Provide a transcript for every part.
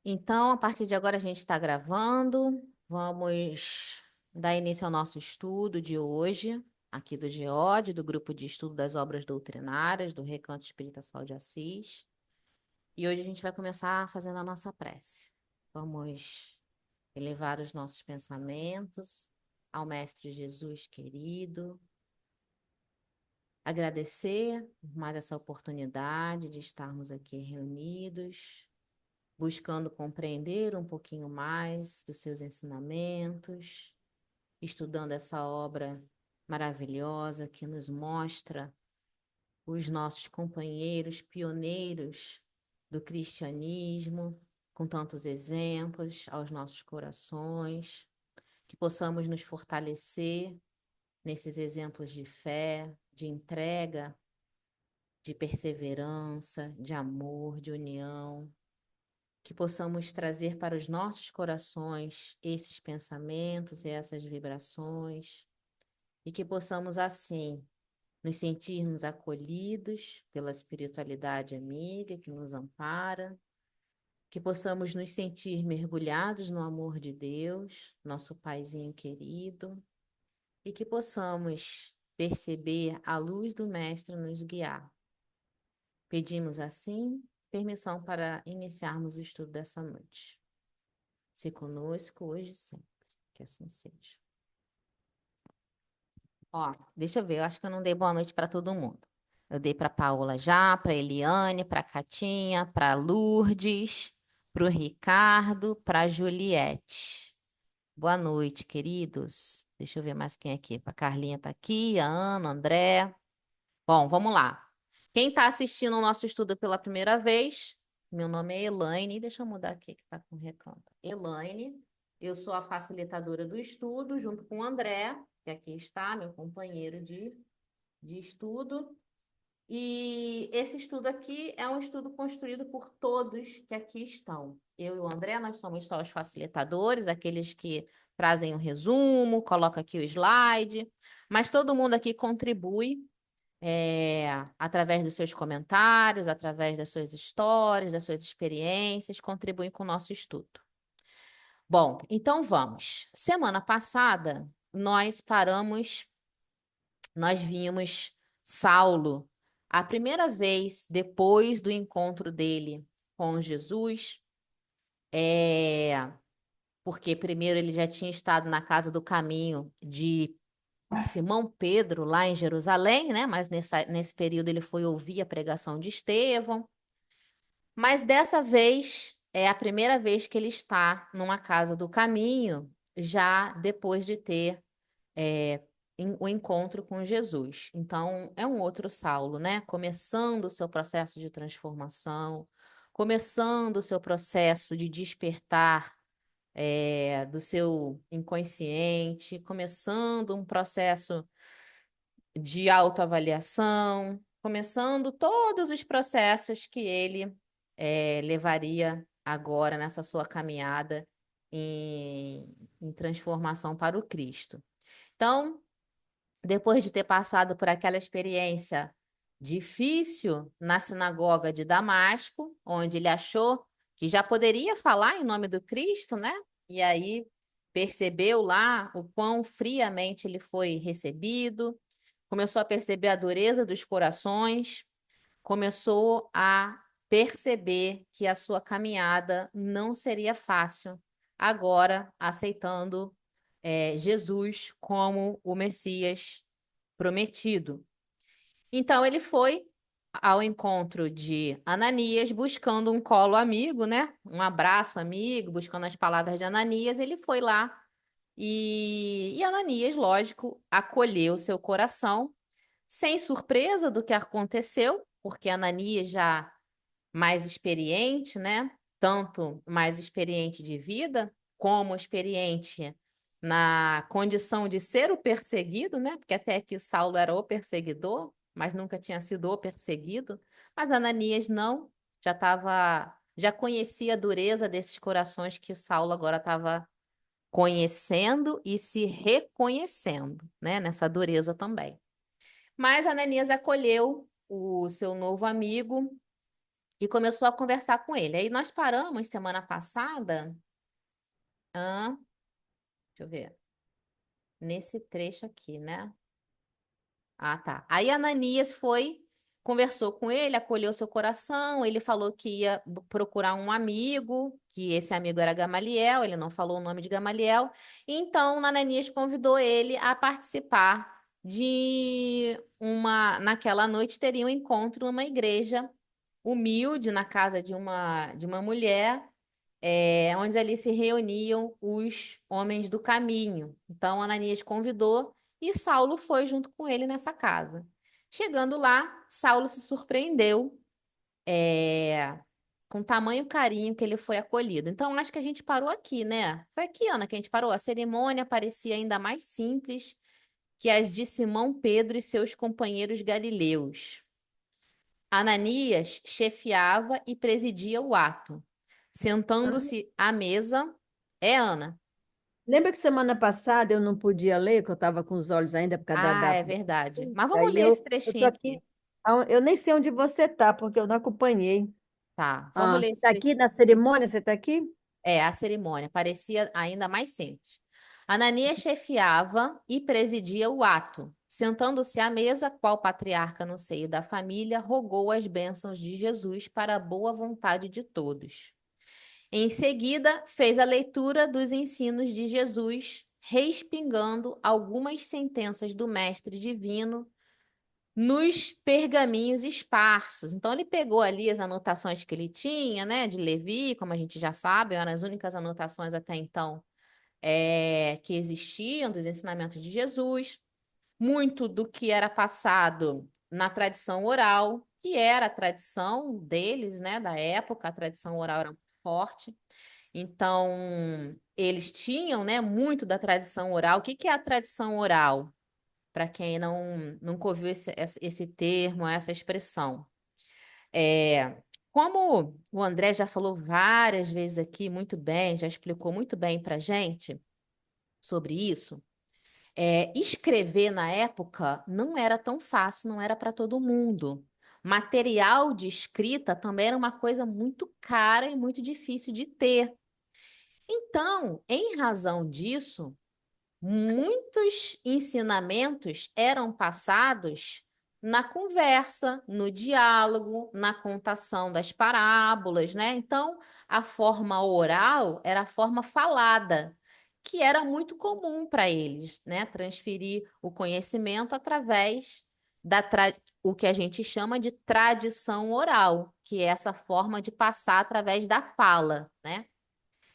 Então, a partir de agora, a gente está gravando. Vamos dar início ao nosso estudo de hoje, aqui do GEOD, do Grupo de Estudo das Obras Doutrinárias, do Recanto Espírita Sol de Assis. E hoje a gente vai começar fazendo a nossa prece. Vamos elevar os nossos pensamentos ao Mestre Jesus querido, agradecer por mais essa oportunidade de estarmos aqui reunidos, buscando compreender um pouquinho mais dos seus ensinamentos, estudando essa obra maravilhosa que nos mostra os nossos companheiros pioneiros do cristianismo, com tantos exemplos aos nossos corações, que possamos nos fortalecer nesses exemplos de fé, de entrega, de perseverança, de amor, de união, que possamos trazer para os nossos corações esses pensamentos e essas vibrações, e que possamos, assim, nos sentirmos acolhidos pela espiritualidade amiga que nos ampara, que possamos nos sentir mergulhados no amor de Deus, nosso Paizinho querido, e que possamos perceber a luz do Mestre nos guiar. Pedimos, assim, permissão para iniciarmos o estudo dessa noite. Se conosco hoje e sempre, que assim seja. Ó, deixa eu ver, eu acho que eu não dei boa noite para todo mundo. Eu dei para Paola já, para Eliane, para Catinha, para Lourdes, para o Ricardo, para Juliette. Boa noite, queridos. Deixa eu ver mais quem é aqui. A Carlinha tá aqui, a Ana, o André. Bom, vamos lá. Quem está assistindo o nosso estudo pela primeira vez, meu nome é Elaine. Deixa eu mudar aqui que está com recanto. Elaine, eu sou a facilitadora do estudo, junto com o André, que aqui está, meu companheiro de estudo. E esse estudo aqui é um estudo construído por todos que aqui estão. Eu e o André, nós somos só os facilitadores, aqueles que trazem o resumo, colocam aqui o slide, mas todo mundo aqui contribui através dos seus comentários, através das suas histórias, das suas experiências, contribuem com o nosso estudo. Bom, então vamos. Semana passada, nós vimos Saulo, a primeira vez depois do encontro dele com Jesus, porque primeiro ele já tinha estado na casa do caminho de Simão Pedro, lá em Jerusalém, né? Mas nesse período ele foi ouvir a pregação de Estevão. Mas dessa vez é a primeira vez que ele está numa casa do caminho, já depois de ter o encontro com Jesus. Então, é um outro Saulo, né? Começando o seu processo de transformação, começando o seu processo de despertar do seu inconsciente, começando um processo de autoavaliação, começando todos os processos que ele levaria agora nessa sua caminhada em transformação para o Cristo. Então, depois de ter passado por aquela experiência difícil na sinagoga de Damasco, onde ele achou que já poderia falar em nome do Cristo, né? E aí percebeu lá o quão friamente ele foi recebido, começou a perceber a dureza dos corações, começou a perceber que a sua caminhada não seria fácil, agora aceitando Jesus como o Messias prometido. Então ele foi ao encontro de Ananias, buscando um colo amigo, né? Um abraço amigo, buscando as palavras de Ananias. Ele foi lá e Ananias, lógico, acolheu seu coração, sem surpresa do que aconteceu, porque Ananias já mais experiente, né? Tanto mais experiente de vida, como experiente na condição de ser o perseguido, né? Porque até aqui Saulo era o perseguidor, mas nunca tinha sido o perseguido. Mas Ananias não, já conhecia a dureza desses corações que Saulo agora estava conhecendo e se reconhecendo, né? Nessa dureza também. Mas Ananias acolheu o seu novo amigo e começou a conversar com ele. Aí nós paramos semana passada, ah, deixa eu ver, nesse trecho aqui, né? Ah, tá. Aí Ananias foi, conversou com ele, acolheu seu coração. Ele falou que ia procurar um amigo, que esse amigo era Gamaliel. Ele não falou o nome de Gamaliel. Então, Ananias convidou ele a participar de uma. Naquela noite teria um encontro numa igreja humilde, na casa de uma mulher onde ali se reuniam os homens do caminho. Então, Ananias convidou e Saulo foi junto com ele nessa casa. Chegando lá, Saulo se surpreendeu é, com tamanho carinho que ele foi acolhido. Então, acho que a gente parou aqui, né? Foi aqui, Ana, que a gente parou. A cerimônia parecia ainda mais simples que as de Simão Pedro e seus companheiros galileus. Ananias chefiava e presidia o ato. Sentando-se à mesa, Ana. Lembra que semana passada eu não podia ler, que eu estava com os olhos ainda por causa Ah, é da verdade. Mas vamos Aí ler esse eu tô trechinho aqui, aqui. eu nem sei onde você está, porque eu não acompanhei. Tá, vamos Ah, ler você esse está aqui trechinho. na cerimônia? Você está aqui? A cerimônia parecia ainda mais simples. Ananias chefiava e presidia o ato. Sentando-se à mesa, qual patriarca no seio da família, rogou as bênçãos de Jesus para a boa vontade de todos. Em seguida, fez a leitura dos ensinos de Jesus, respingando algumas sentenças do Mestre Divino nos pergaminhos esparsos. Então, ele pegou ali as anotações que ele tinha, né, de Levi, como a gente já sabe, eram as únicas anotações até então que existiam dos ensinamentos de Jesus, muito do que era passado na tradição oral, que era a tradição deles, né, da época, a tradição oral era muito forte. Então, eles tinham, né, muito da tradição oral. O que que é a tradição oral? Para quem nunca ouviu esse termo, essa expressão. É, como o André já falou várias vezes aqui, muito bem, já explicou muito bem para gente sobre isso, escrever na época não era tão fácil, não era para todo mundo. Material de escrita também era uma coisa muito cara e muito difícil de ter. Então, em razão disso, muitos ensinamentos eram passados na conversa, no diálogo, na contação das parábolas, né? Então, a forma oral era a forma falada, que era muito comum para eles, né? Transferir o conhecimento através o que a gente chama de tradição oral, que é essa forma de passar através da fala, né?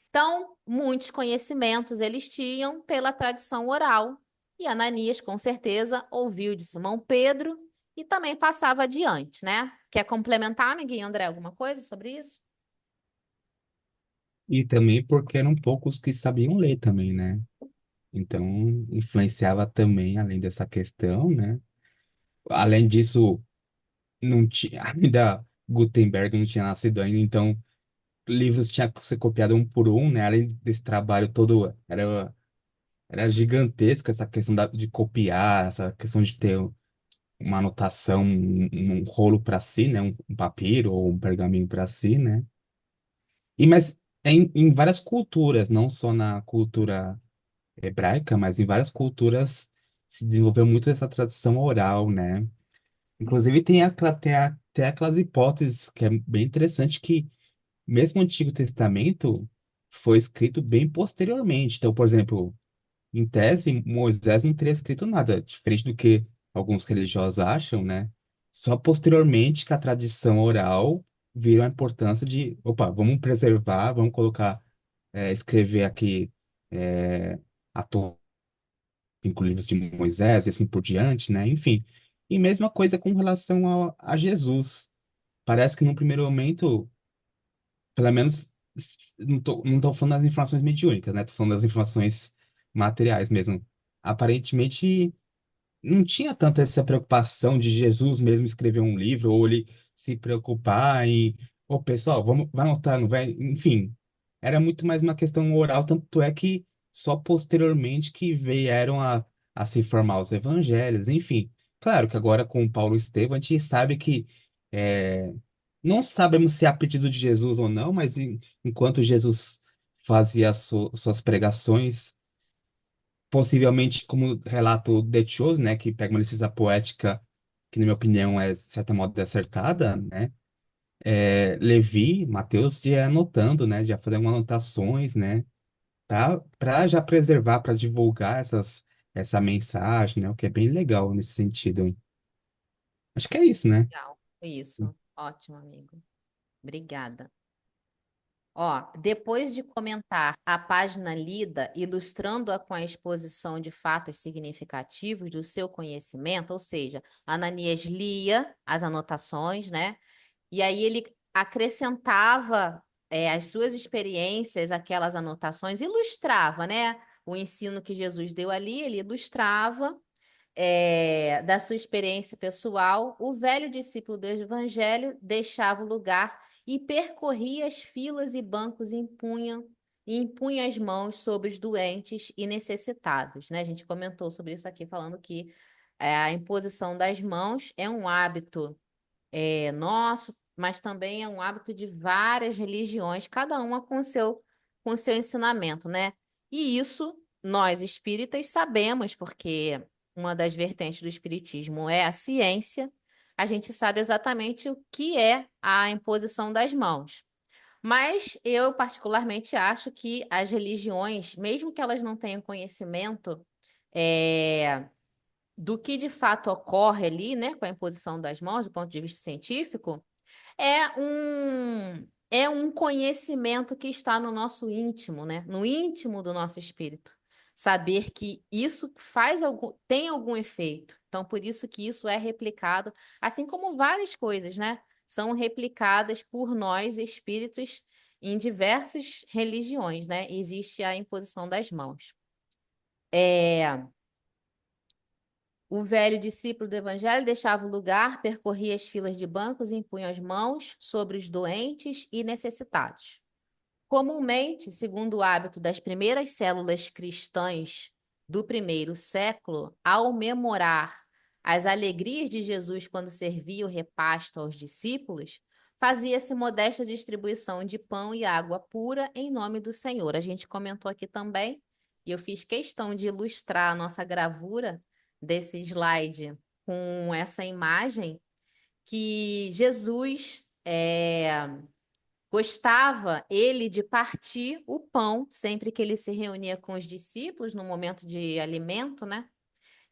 Então, muitos conhecimentos eles tinham pela tradição oral. E Ananias, com certeza, ouviu de Simão Pedro e também passava adiante, né? Quer complementar, amiguinho André, alguma coisa sobre isso? E também porque eram poucos que sabiam ler também, né? Então, influenciava também, além dessa questão, né? Além disso, não tinha, ainda Gutenberg não tinha nascido ainda, então livros tinham que ser copiados um por um, né? Além desse trabalho todo, era gigantesco essa questão de copiar, essa questão de ter uma anotação, um rolo para si, né? Um papiro ou um pergaminho para si, né? Mas em várias culturas, não só na cultura hebraica, mas em várias culturas se desenvolveu muito essa tradição oral, né? Inclusive tem aquelas hipóteses que é bem interessante que mesmo o Antigo Testamento foi escrito bem posteriormente. Então, por exemplo, em tese, Moisés não teria escrito nada, diferente do que alguns religiosos acham, né? Só posteriormente que a tradição oral viu a importância de, opa, vamos preservar, vamos colocar, escrever aqui a Torá, cinco livros de Moisés e assim por diante, né? Enfim. E mesma coisa com relação a Jesus. Parece que no primeiro momento, pelo menos, não tô falando das informações mediúnicas, né? Tô falando das informações materiais mesmo. Aparentemente, não tinha tanto essa preocupação de Jesus mesmo escrever um livro, ou ele se preocupar em, ô pessoal, vai anotando, vai, enfim. Era muito mais uma questão oral, tanto é que só posteriormente que vieram a se formar os evangelhos, enfim. Claro que agora com Paulo e Estevão a gente sabe que Não sabemos se é a pedido de Jesus ou não, mas enquanto Jesus fazia suas pregações, possivelmente como relato de Chose, né, que pega uma licença poética que, na minha opinião, é, de certo modo, acertada, né, Levi, Mateus, já ia anotando, né, já fazendo anotações, né, para já preservar, para divulgar essa mensagem, né, o que é bem legal nesse sentido. Hein? Acho que é isso, né? Legal. Isso. Ótimo, amigo. Obrigada. Ó, depois de comentar a página lida, ilustrando-a com a exposição de fatos significativos do seu conhecimento, ou seja, Ananias lia as anotações, né? E aí ele acrescentava as suas experiências, aquelas anotações, ilustrava, né? O ensino que Jesus deu ali, ele ilustrava da sua experiência pessoal. O velho discípulo do Evangelho deixava o lugar e percorria as filas e bancos e impunha as mãos sobre os doentes e necessitados, né? A gente comentou sobre isso aqui, falando que a imposição das mãos é um hábito nosso, mas também é um hábito de várias religiões, cada uma com seu ensinamento, né? E isso nós espíritas sabemos, porque uma das vertentes do espiritismo é a ciência, a gente sabe exatamente o que é a imposição das mãos. Mas eu particularmente acho que as religiões, mesmo que elas não tenham conhecimento, é, do que de fato ocorre ali, né, com a imposição das mãos, do ponto de vista científico, é um conhecimento que está no nosso íntimo, né, no íntimo do nosso espírito. Saber que isso tem algum efeito. Então, por isso que isso é replicado, assim como várias coisas, né, são replicadas por nós, espíritos, em diversas religiões, né? Existe a imposição das mãos. É, O velho discípulo do Evangelho deixava o lugar, percorria as filas de bancos e impunha as mãos sobre os doentes e necessitados. Comumente, segundo o hábito das primeiras células cristãs do primeiro século, ao memorar as alegrias de Jesus quando servia o repasto aos discípulos, fazia-se modesta distribuição de pão e água pura em nome do Senhor. A gente comentou aqui também, e eu fiz questão de ilustrar a nossa gravura desse slide com essa imagem, que Jesus gostava ele de partir o pão sempre que ele se reunia com os discípulos no momento de alimento, né?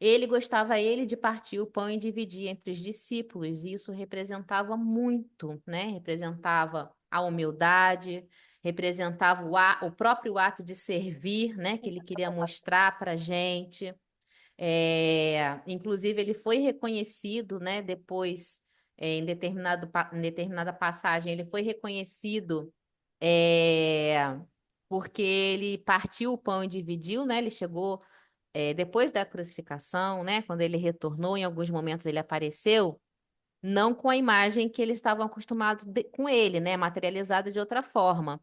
Ele gostava ele de partir o pão e dividir entre os discípulos, e isso representava muito, né? Representava a humildade, representava o próprio ato de servir, né? Que ele queria mostrar para a gente. Inclusive, ele foi reconhecido, né, depois, em determinada passagem, ele foi reconhecido é, porque ele partiu o pão e dividiu, né? Ele chegou depois da crucificação, né? Quando ele retornou, em alguns momentos ele apareceu, não com a imagem que eles estavam acostumados com ele, né? Materializada de outra forma.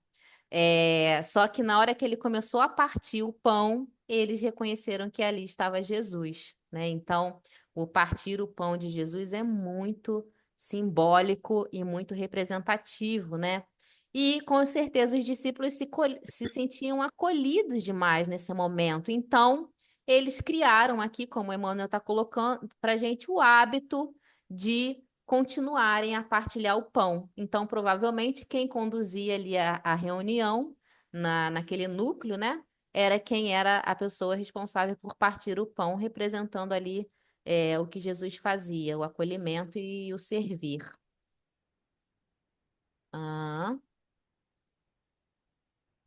Só que na hora que ele começou a partir o pão, eles reconheceram que ali estava Jesus, né? Então, o partir o pão de Jesus é muito simbólico e muito representativo, né? E com certeza os discípulos se sentiam acolhidos demais nesse momento. Então, eles criaram aqui, como o Emmanuel está colocando para a gente, o hábito de continuarem a partilhar o pão. Então, provavelmente, quem conduzia ali a reunião, naquele núcleo, né? Era quem era a pessoa responsável por partir o pão, representando ali o que Jesus fazia, o acolhimento e o servir. Ah.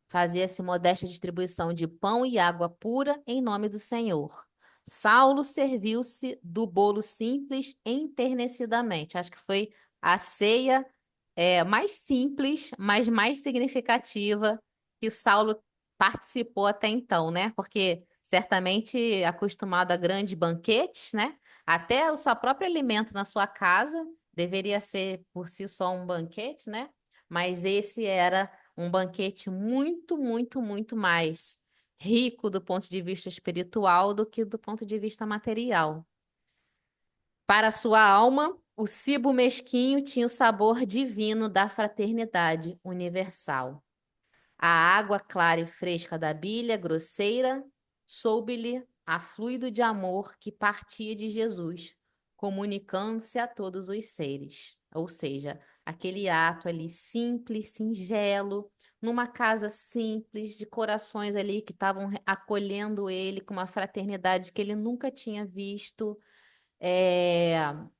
Fazia-se modesta distribuição de pão e água pura em nome do Senhor. Saulo serviu-se do bolo simples enternecidamente. Acho que foi a ceia mais simples, mas mais significativa que Saulo participou até então, né? Porque certamente acostumado a grandes banquetes, né? Até o seu próprio alimento na sua casa deveria ser por si só um banquete, né? Mas esse era um banquete muito, muito, muito mais rico do ponto de vista espiritual do que do ponto de vista material. Para a sua alma, O cibo mesquinho tinha o sabor divino da fraternidade universal. A água clara e fresca da bilha grosseira soube-lhe a fluido de amor que partia de Jesus, comunicando-se a todos os seres. Ou seja, aquele ato ali simples, singelo, numa casa simples, de corações ali que estavam acolhendo ele com uma fraternidade que ele nunca tinha visto, é,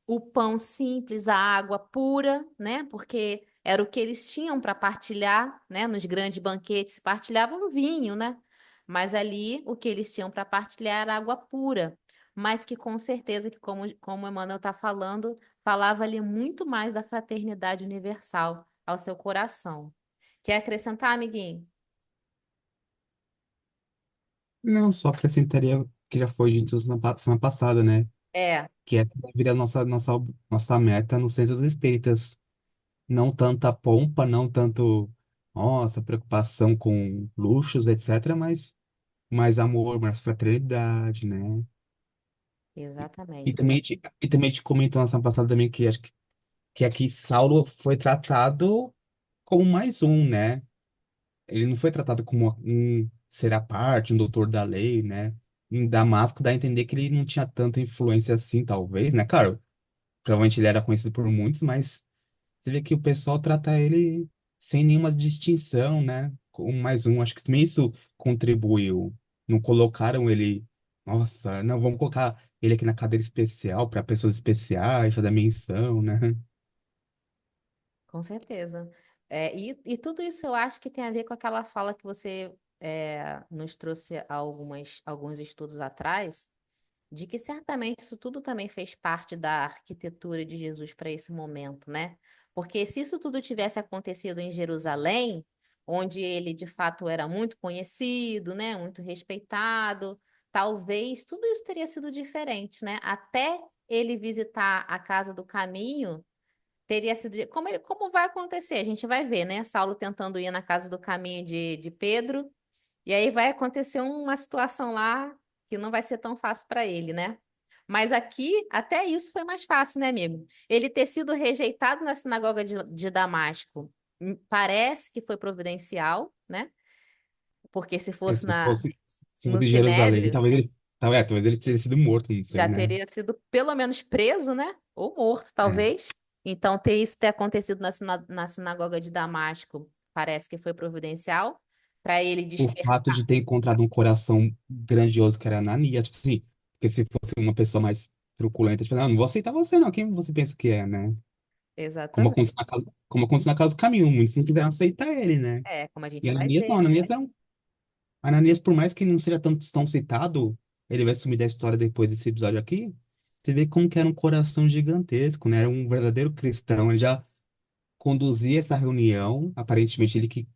o pão simples, a água pura, né? Porque era o que eles tinham para partilhar, né? Nos grandes banquetes partilhavam vinho, né? Mas ali o que eles tinham para partilhar era água pura, mas que com certeza que como o Emmanuel está falando, falava ali muito mais da fraternidade universal ao seu coração. Quer acrescentar, amiguinho? Não, só acrescentaria que já foi dito semana passada, né? É, Que essa deveria a nossa meta no Centro dos Espíritas. Não tanta pompa, não tanto, nossa, preocupação com luxos, etc., mas mais amor, mais fraternidade, né? E exatamente. também, e também te comentou na semana passada também que acho que aqui Saulo foi tratado como mais um, né? Ele não foi tratado como um ser à parte, um doutor da lei, né? Em Damasco dá a entender que ele não tinha tanta influência assim, talvez, né? Claro, provavelmente ele era conhecido por muitos, mas você vê que o pessoal trata ele sem nenhuma distinção, né? Como mais um. Acho que também isso contribuiu. Não colocaram ele. Nossa, não, vamos colocar ele aqui na cadeira especial para pessoas especiais, fazer menção, né? Com certeza. E tudo isso eu acho que tem a ver com aquela fala que você nos trouxe há alguns estudos atrás, de que certamente isso tudo também fez parte da arquitetura de Jesus para esse momento, né? Porque se isso tudo tivesse acontecido em Jerusalém, onde ele de fato era muito conhecido, né? Muito respeitado, talvez tudo isso teria sido diferente, né? Até ele visitar a Casa do Caminho teria sido. Como vai acontecer? A gente vai ver, né? Saulo tentando ir na casa do caminho de Pedro, e aí vai acontecer uma situação lá que não vai ser tão fácil para ele, né? Mas aqui, até isso foi mais fácil, né, amigo? Ele ter sido rejeitado na sinagoga de Damasco, parece que foi providencial, né? Porque se É, fosse se no fosse em Jerusalém, Sinédrio, talvez ele teria sido morto, não sei, já né? teria sido pelo menos preso, né? Ou morto, É. talvez. Então, ter acontecido na sinagoga de Damasco parece que foi providencial para ele O fato despertar. de ter encontrado um coração grandioso que era Ananias, tipo assim, porque se fosse uma pessoa mais truculenta, tipo, não vou aceitar você, não. Quem você pensa que é, né? Exatamente. Como aconteceu na casa do caminho, muitos não quiseram aceitar ele, né? É, como a E gente vai Ananias não, ver, né? Ananias, por mais que não seja tão citado, ele vai sumir da história depois desse episódio aqui. Você vê como que era um coração gigantesco, né? Era um verdadeiro cristão. Ele já conduzia essa reunião, aparentemente ele que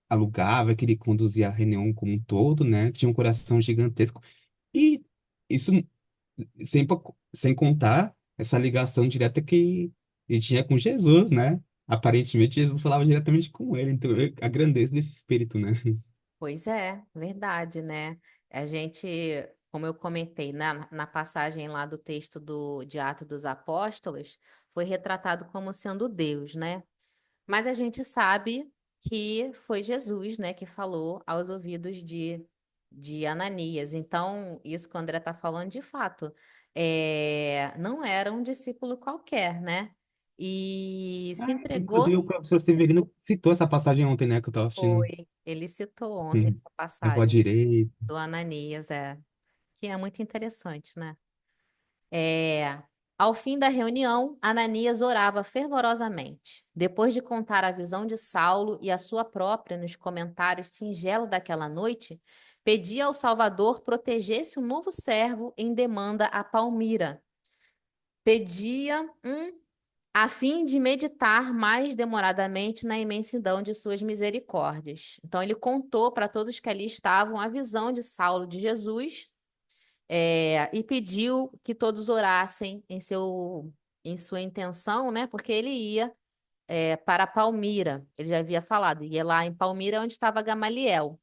alugava, que ele conduzia a reunião como um todo, né? Tinha um coração gigantesco. E isso sem contar essa ligação direta que ele tinha com Jesus, né? Aparentemente Jesus falava diretamente com ele, então a grandeza desse espírito, né? Pois é, verdade, né? A gente, como eu comentei na passagem lá do texto de Atos dos Apóstolos, foi retratado como sendo Deus, né? Mas a gente sabe que foi Jesus, né, que falou aos ouvidos de Ananias. Então, isso que o André está falando, de fato, não era um discípulo qualquer, né? E se Inclusive, entregou, o professor Severino citou essa passagem ontem, né, que eu tava assistindo. foi. Ele citou ontem Sim. essa Levou à passagem direita. do Ananias, que é muito interessante, né? É, Ao fim da reunião, Ananias orava fervorosamente. Depois de contar a visão de Saulo e a sua própria nos comentários singelos daquela noite, pedia ao Salvador protegesse o novo servo em demanda a Palmira. Pedia a fim de meditar mais demoradamente na imensidão de suas misericórdias. Então ele contou para todos que ali estavam a visão de Saulo de Jesus, e pediu que todos orassem em sua intenção, né? Porque ele ia para Palmira. Ele já havia falado, ia lá em Palmira, onde estava Gamaliel.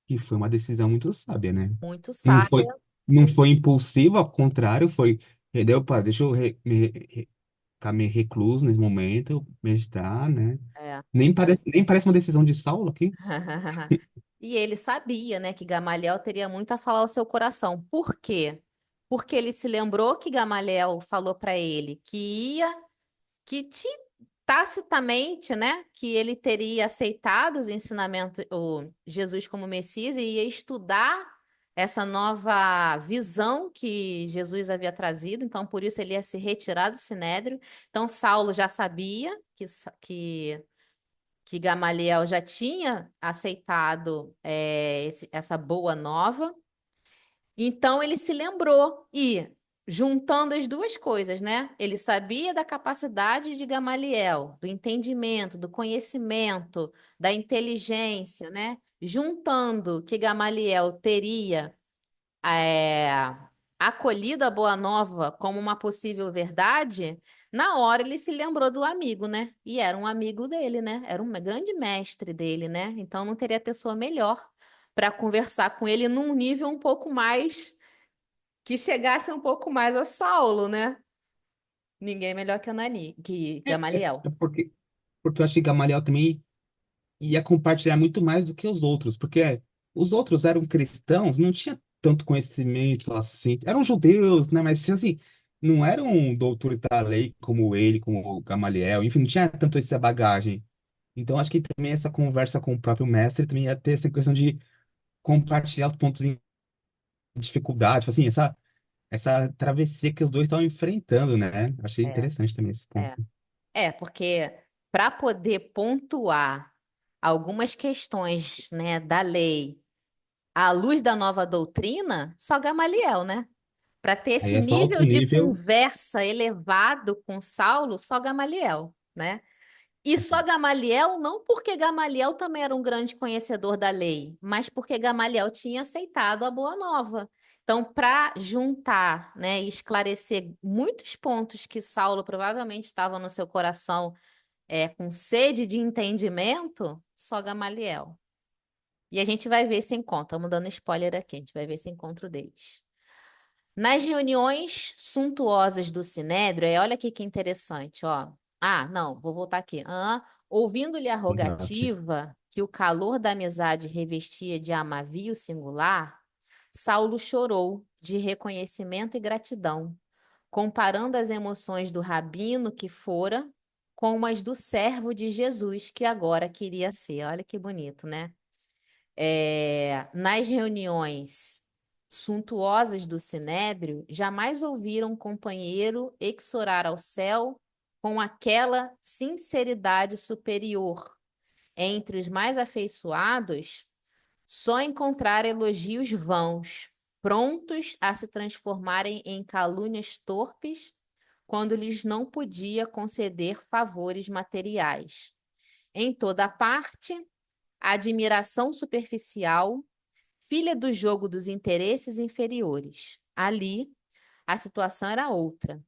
Que foi uma decisão muito sábia, né? Muito Não sábia, foi, não foi impulsivo, ao contrário, foi Deu, pá, deixa eu ficar meio recluso nesse momento, meditar, né? É. Nem parece uma decisão de Saulo aqui. E ele sabia, né, que Gamaliel teria muito a falar ao seu coração. Por quê? Porque ele se lembrou que Gamaliel falou para ele que tacitamente, né, que ele teria aceitado os ensinamentos, o Jesus como Messias e ia estudar essa nova visão que Jesus havia trazido. Então, por isso ele ia se retirar do Sinédrio. Então, Saulo já sabia que Gamaliel já tinha aceitado essa boa nova. Então ele se lembrou e, juntando as duas coisas, né? Ele sabia da capacidade de Gamaliel, do entendimento, do conhecimento, da inteligência, né? Juntando que Gamaliel teria é, acolhido a Boa Nova como uma possível verdade, na hora ele se lembrou do amigo, né? E era um amigo dele, né? Era um grande mestre dele, né? Então não teria pessoa melhor para conversar com ele num nível um pouco mais que chegasse um pouco mais a Saulo, né? Ninguém melhor que que Gamaliel. É porque eu acho que Gamaliel também ia compartilhar muito mais do que os outros, porque os outros eram cristãos, não tinha tanto conhecimento assim, eram judeus, né, mas assim, não eram doutores da lei como ele, como o Gamaliel, enfim, não tinha tanto essa bagagem. Então acho que também essa conversa com o próprio mestre também ia ter essa questão de compartilhar os pontos em dificuldade, tipo assim, essa travessia que os dois estavam enfrentando, né? Achei É, interessante também esse é. ponto. Porque para poder pontuar algumas questões, né, da lei à luz da nova doutrina, só Gamaliel, né? Para ter Aí esse é só nível outro de nível. conversa elevado com Saulo, só Gamaliel, né? E só Gamaliel, não porque Gamaliel também era um grande conhecedor da lei, mas porque Gamaliel tinha aceitado a Boa Nova. Então, para juntar, né, e esclarecer muitos pontos que Saulo provavelmente estava no seu coração com sede de entendimento, só Gamaliel. E a gente vai ver esse encontro. Estamos dando spoiler aqui, a gente vai ver esse encontro deles. Nas reuniões suntuosas do Sinédrio, olha aqui que interessante, ó. Ah, não, vou voltar aqui. Ouvindo-lhe a Fantástico. rogativa que o calor da amizade revestia de amavio singular, Saulo chorou de reconhecimento e gratidão, comparando as emoções do rabino que fora com as do servo de Jesus que agora queria ser. Olha que bonito, né? Nas reuniões suntuosas do Sinédrio, jamais ouviram um companheiro exorar ao céu com aquela sinceridade superior. Entre os mais afeiçoados, só encontrar elogios vãos, prontos a se transformarem em calúnias torpes quando lhes não podia conceder favores materiais. Em toda parte, a admiração superficial, filha do jogo dos interesses inferiores. Ali, a situação era outra.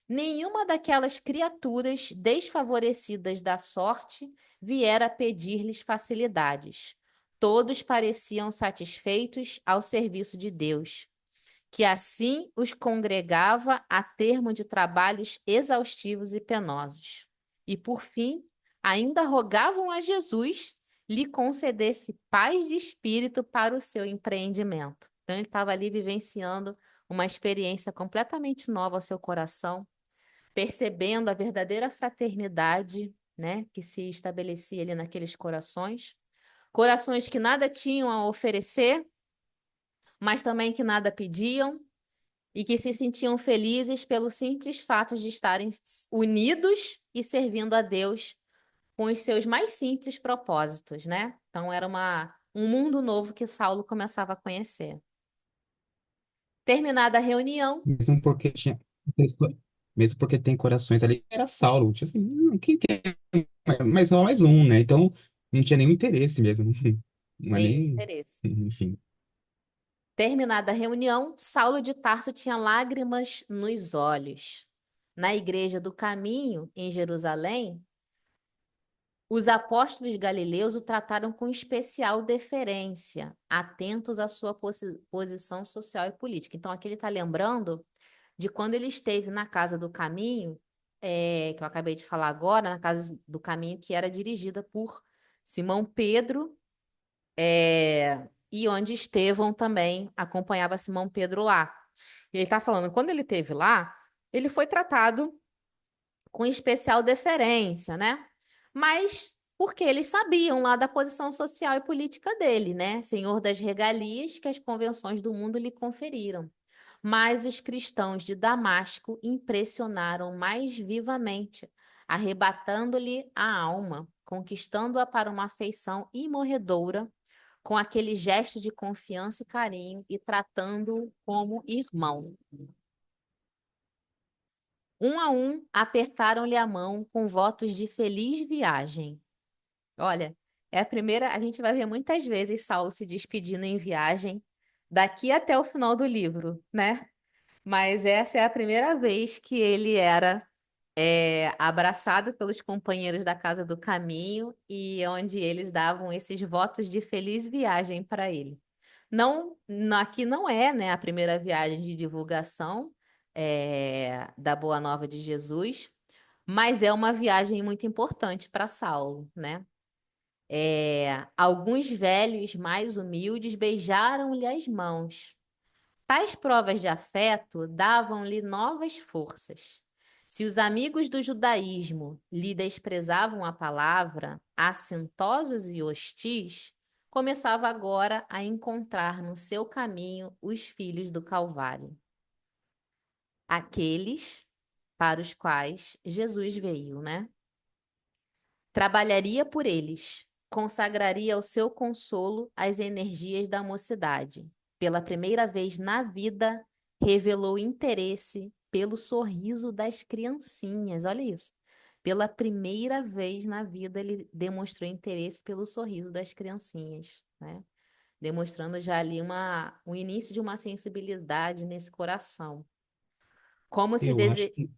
Nenhuma daquelas criaturas desfavorecidas da sorte viera pedir-lhes facilidades. Todos pareciam satisfeitos ao serviço de Deus, que assim os congregava a termo de trabalhos exaustivos e penosos. E, por fim, ainda rogavam a Jesus lhe concedesse paz de espírito para o seu empreendimento. Então, ele estava ali vivenciando uma experiência completamente nova ao seu coração, percebendo a verdadeira fraternidade, né, que se estabelecia ali naqueles corações. Corações que nada tinham a oferecer, mas também que nada pediam, e que se sentiam felizes pelo simples fato de estarem unidos e servindo a Deus com os seus mais simples propósitos, né? Então era um mundo novo que Saulo começava a conhecer. Terminada a reunião, Mesmo porque tinha. Mesmo porque tem corações ali, era Saulo. Tipo assim, quem quer? Mas só mais um, né? Então, não tinha nenhum interesse mesmo. Não é nenhum nem. interesse. Enfim. Terminada a reunião, Saulo de Tarso tinha lágrimas nos olhos. Na igreja do Caminho, em Jerusalém, os apóstolos galileus o trataram com especial deferência, atentos à sua posição social e política. Então, aqui ele está lembrando de quando ele esteve na Casa do Caminho, que eu acabei de falar agora, na Casa do Caminho, que era dirigida por Simão Pedro, e onde Estevão também acompanhava Simão Pedro lá. E ele está falando, quando ele esteve lá, ele foi tratado com especial deferência, né? Mas porque eles sabiam lá da posição social e política dele, né? Senhor das regalias que as convenções do mundo lhe conferiram. Mas os cristãos de Damasco impressionaram mais vivamente, arrebatando-lhe a alma, conquistando-a para uma afeição imorredoura, com aquele gesto de confiança e carinho e tratando-o como irmão. Um a um, apertaram-lhe a mão com votos de feliz viagem. Olha, é a primeira, a gente vai ver muitas vezes Saulo se despedindo em viagem daqui até o final do livro, né? Mas essa é a primeira vez que ele era abraçado pelos companheiros da Casa do Caminho e onde eles davam esses votos de feliz viagem para ele. Não, aqui não é, né, a primeira viagem de divulgação da Boa Nova de Jesus, mas é uma viagem muito importante para Saulo, né? Alguns velhos mais humildes beijaram-lhe as mãos. Tais provas de afeto davam-lhe novas forças. Se os amigos do judaísmo lhe desprezavam a palavra, assintosos e hostis, começava agora a encontrar no seu caminho os filhos do Calvário, aqueles para os quais Jesus veio, né? Trabalharia por eles, consagraria ao seu consolo as energias da mocidade. Pela primeira vez na vida, revelou interesse pelo sorriso das criancinhas. Olha isso. Pela primeira vez na vida, ele demonstrou interesse pelo sorriso das criancinhas, né? Demonstrando já ali o início de uma sensibilidade nesse coração. Como se Eu acho que,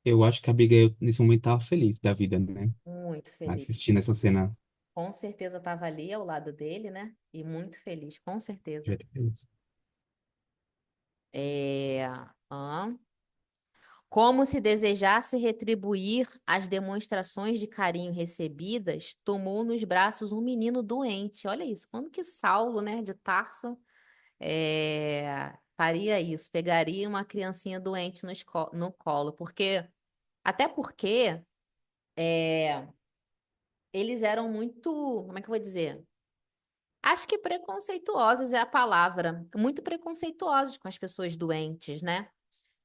eu acho que a Abigail nesse momento estava feliz da vida, né? Muito feliz. Assistindo essa cena. Com certeza estava ali ao lado dele, né? E muito feliz, com certeza. Devia ter feliz. É... ah, Como se desejasse retribuir as demonstrações de carinho recebidas, tomou nos braços um menino doente. Olha isso, quando que Saulo, né, de Tarso, faria isso? Pegaria uma criancinha doente no colo, até porque eles eram muito, como é que eu vou dizer? Acho que preconceituosos é a palavra. Muito preconceituosos com as pessoas doentes, né?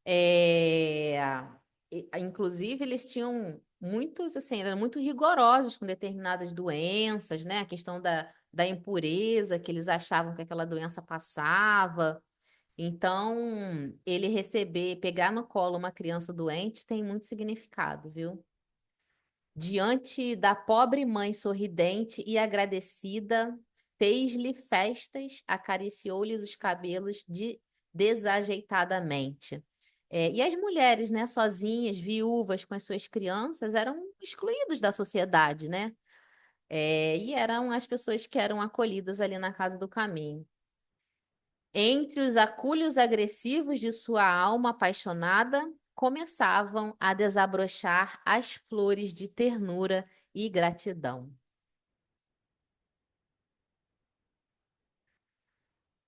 É, Inclusive, eles tinham muitos, assim, eram muito rigorosos com determinadas doenças, né? A questão da impureza, que eles achavam que aquela doença passava. Então, pegar no colo uma criança doente tem muito significado, viu? Diante da pobre mãe sorridente e agradecida, fez-lhe festas, acariciou-lhe os cabelos desajeitadamente. E as mulheres, né, sozinhas, viúvas com as suas crianças, eram excluídos da sociedade, né? E eram as pessoas que eram acolhidas ali na Casa do Caminho. Entre os acúlios agressivos de sua alma apaixonada, começavam a desabrochar as flores de ternura e gratidão.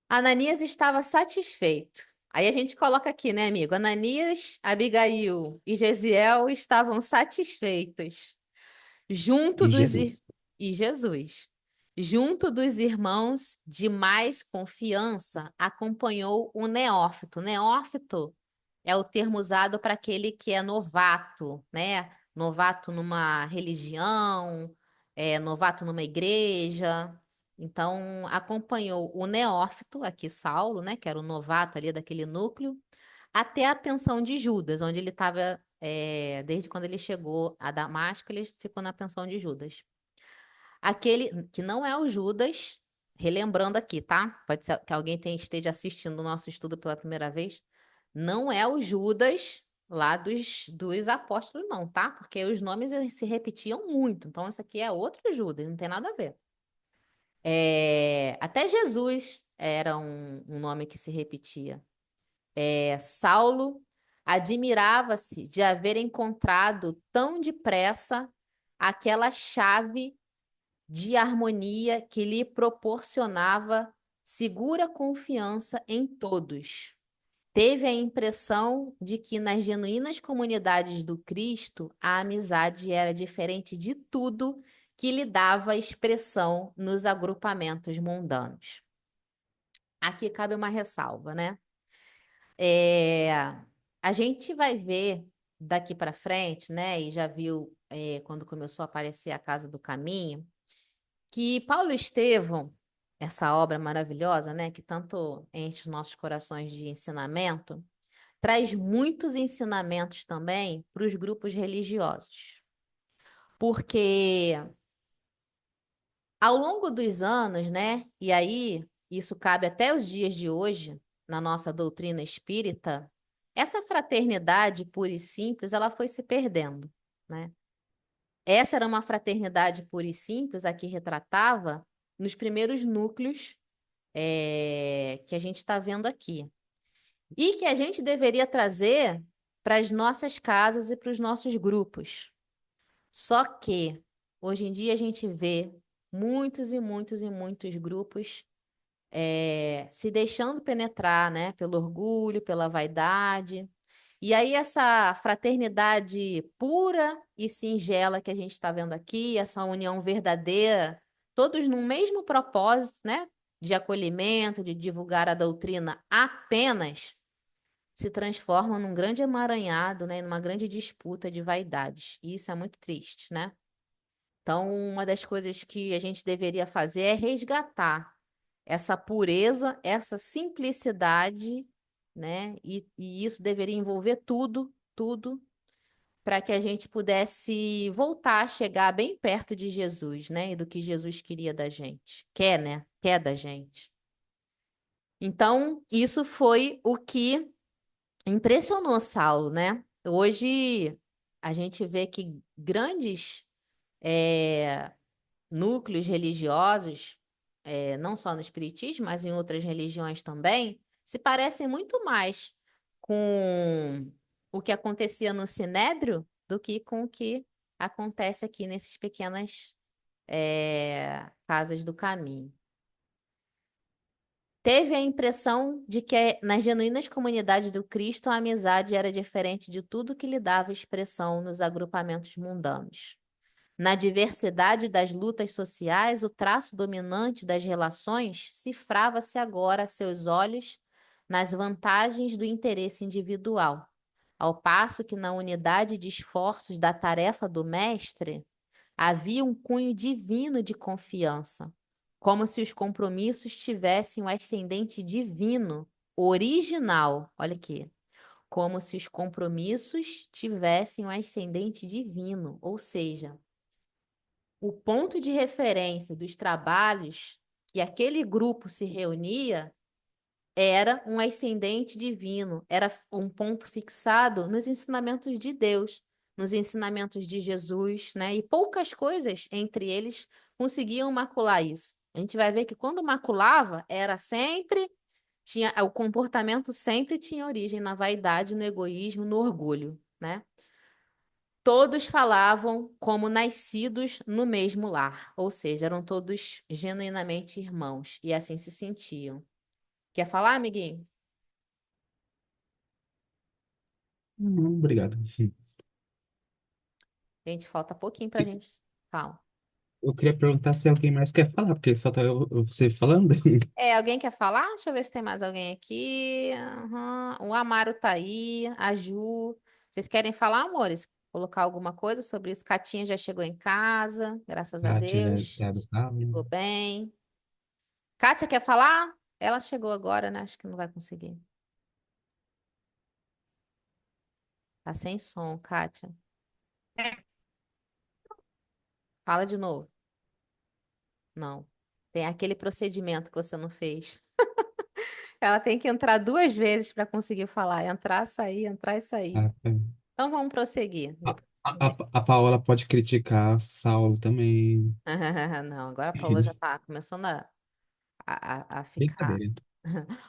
Ananias estava satisfeito. Aí a gente coloca aqui, né, amigo? Ananias, Abigail e Gesiel estavam satisfeitos. Junto E dos ir- Jesus. e Jesus, junto dos irmãos de mais confiança, acompanhou o neófito. Neófito é o termo usado para aquele que é novato, né? Novato numa religião, novato numa igreja. Então, acompanhou o neófito, aqui Saulo, né? Que era o novato ali daquele núcleo, até a pensão de Judas, onde ele estava, desde quando ele chegou a Damasco, ele ficou na pensão de Judas. Aquele que não é o Judas, relembrando aqui, tá? Pode ser que alguém esteja assistindo o nosso estudo pela primeira vez. Não é o Judas lá dos apóstolos, não, tá? Porque os nomes eles se repetiam muito. Então, esse aqui é outro Judas, não tem nada a ver. Até Jesus era um nome que se repetia. Saulo admirava-se de haver encontrado tão depressa aquela chave de harmonia que lhe proporcionava segura confiança em todos. Teve a impressão de que nas genuínas comunidades do Cristo, a amizade era diferente de tudo que lhe dava expressão nos agrupamentos mundanos. Aqui cabe uma ressalva, né? É, a gente vai ver daqui para frente, né? E já viu quando começou a aparecer a Casa do Caminho, que Paulo Estevão, essa obra maravilhosa, né? Que tanto enche os nossos corações de ensinamento, traz muitos ensinamentos também para os grupos religiosos. Porque ao longo dos anos, né? E aí, isso cabe até os dias de hoje, na nossa doutrina espírita, essa fraternidade pura e simples, ela foi se perdendo, né? Essa era uma fraternidade pura e simples, a que retratava nos primeiros núcleos que a gente está vendo aqui. E que a gente deveria trazer para as nossas casas e para os nossos grupos. Só que hoje em dia a gente vê muitos e muitos e muitos grupos se deixando penetrar, né, pelo orgulho, pela vaidade. E aí essa fraternidade pura e singela que a gente está vendo aqui, essa união verdadeira, todos no mesmo propósito, né, de acolhimento, de divulgar a doutrina apenas, se transformam num grande emaranhado, né, numa grande disputa de vaidades. E isso é muito triste, né? Então, uma das coisas que a gente deveria fazer é resgatar essa pureza, essa simplicidade, né? E isso deveria envolver tudo, tudo, para que a gente pudesse voltar a chegar bem perto de Jesus, né? E do que Jesus queria da gente. Quer, né? Quer da gente. Então, isso foi o que impressionou Saulo, né? Hoje a gente vê que grandes eh, núcleos religiosos, não só no espiritismo, mas em outras religiões também, se parecem muito mais com o que acontecia no Sinédrio do que com o que acontece aqui nesses pequenas casas do caminho. Teve a impressão de que nas genuínas comunidades do Cristo a amizade era diferente de tudo que lhe dava expressão nos agrupamentos mundanos. Na diversidade das lutas sociais, o traço dominante das relações cifrava-se agora a seus olhos nas vantagens do interesse individual, ao passo que na unidade de esforços da tarefa do mestre havia um cunho divino de confiança, como se os compromissos tivessem um ascendente divino, original. Olha aqui. Como se os compromissos tivessem um ascendente divino, ou seja, o ponto de referência dos trabalhos que aquele grupo se reunia era um ascendente divino, era um ponto fixado nos ensinamentos de Deus, nos ensinamentos de Jesus, né? E poucas coisas entre eles conseguiam macular isso. A gente vai ver que quando maculava, era sempre, o comportamento sempre tinha origem na vaidade, no egoísmo, no orgulho, né? Todos falavam como nascidos no mesmo lar, ou seja, eram todos genuinamente irmãos e assim se sentiam. Quer falar, amiguinho? Não, obrigado. Gente, falta pouquinho pra gente falar. Eu queria perguntar se alguém mais quer falar, porque só tá você falando. Alguém quer falar? Deixa eu ver se tem mais alguém aqui. Aham. O Amaro tá aí, a Ju. Vocês querem falar, amores? Colocar alguma coisa sobre isso? Catinha já chegou em casa, graças a Kátia já Deus. saiu do carro. Chegou bem. Kátia quer falar? Ela chegou agora, né? Acho que não vai conseguir. Tá sem som, Kátia. Fala de novo. Não. Tem aquele procedimento que você não fez. Ela tem que entrar duas vezes para conseguir falar. Entrar, sair, entrar e sair. Ah, tá. Então vamos prosseguir. A, a Paola pode criticar Saulo também. Não, agora a Paula já tá começando a ficar. Brincadeira.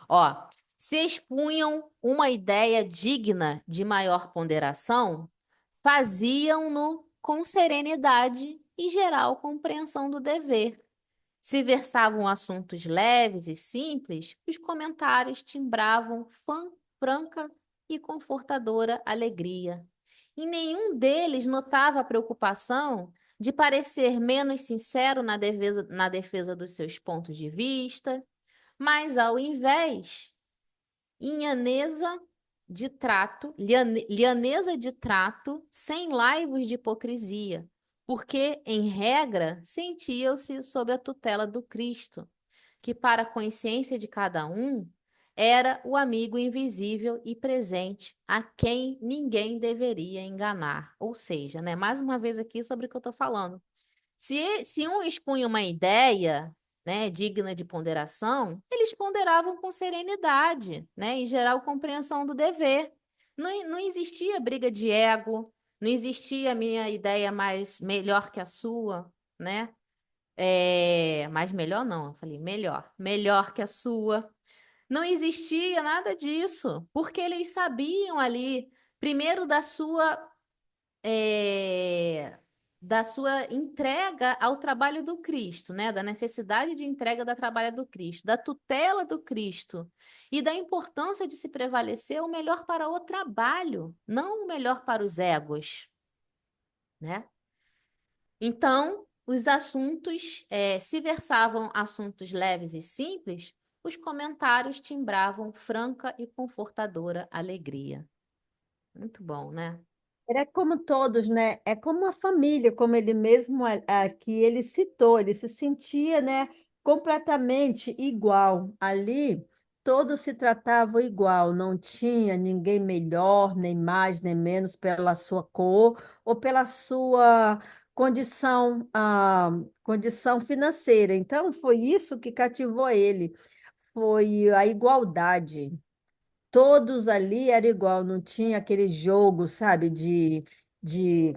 Ó, Se expunham uma ideia digna de maior ponderação, faziam-no com serenidade e geral compreensão do dever. Se versavam assuntos leves e simples, os comentários timbravam franca e confortadora alegria. E nenhum deles notava a preocupação de parecer menos sincero na defesa dos seus pontos de vista, mas, ao invés, lhaneza lhaneza de trato, sem laivos de hipocrisia, porque, em regra, sentiam-se sob a tutela do Cristo, que, para a consciência de cada um, era o amigo invisível e presente, a quem ninguém deveria enganar. Ou seja, né, mais uma vez aqui sobre o que eu estou falando. Se um expunha uma ideia, né, digna de ponderação, eles ponderavam com serenidade, né, e geral compreensão do dever. Não existia briga de ego, não existia minha ideia mais melhor que a sua, né? Mais melhor não, eu falei melhor que a sua. Não existia nada disso, porque eles sabiam ali, primeiro é, da sua entrega ao trabalho do Cristo, né? Da necessidade de entrega do trabalho do Cristo, da tutela do Cristo e da importância de se prevalecer o melhor para o trabalho, não o melhor para os egos, né? Então, os assuntos, se versavam assuntos leves e simples, os comentários timbravam franca e confortadora alegria. Muito bom, né? Era como todos, né? É como uma família, como ele mesmo aqui ele citou, ele se sentia, né, completamente igual. Ali todos se tratavam igual, não tinha ninguém melhor, nem mais, nem menos pela sua cor ou pela sua condição financeira. Então foi isso que cativou ele, foi a igualdade. Todos ali era igual, não tinha aquele jogo, sabe,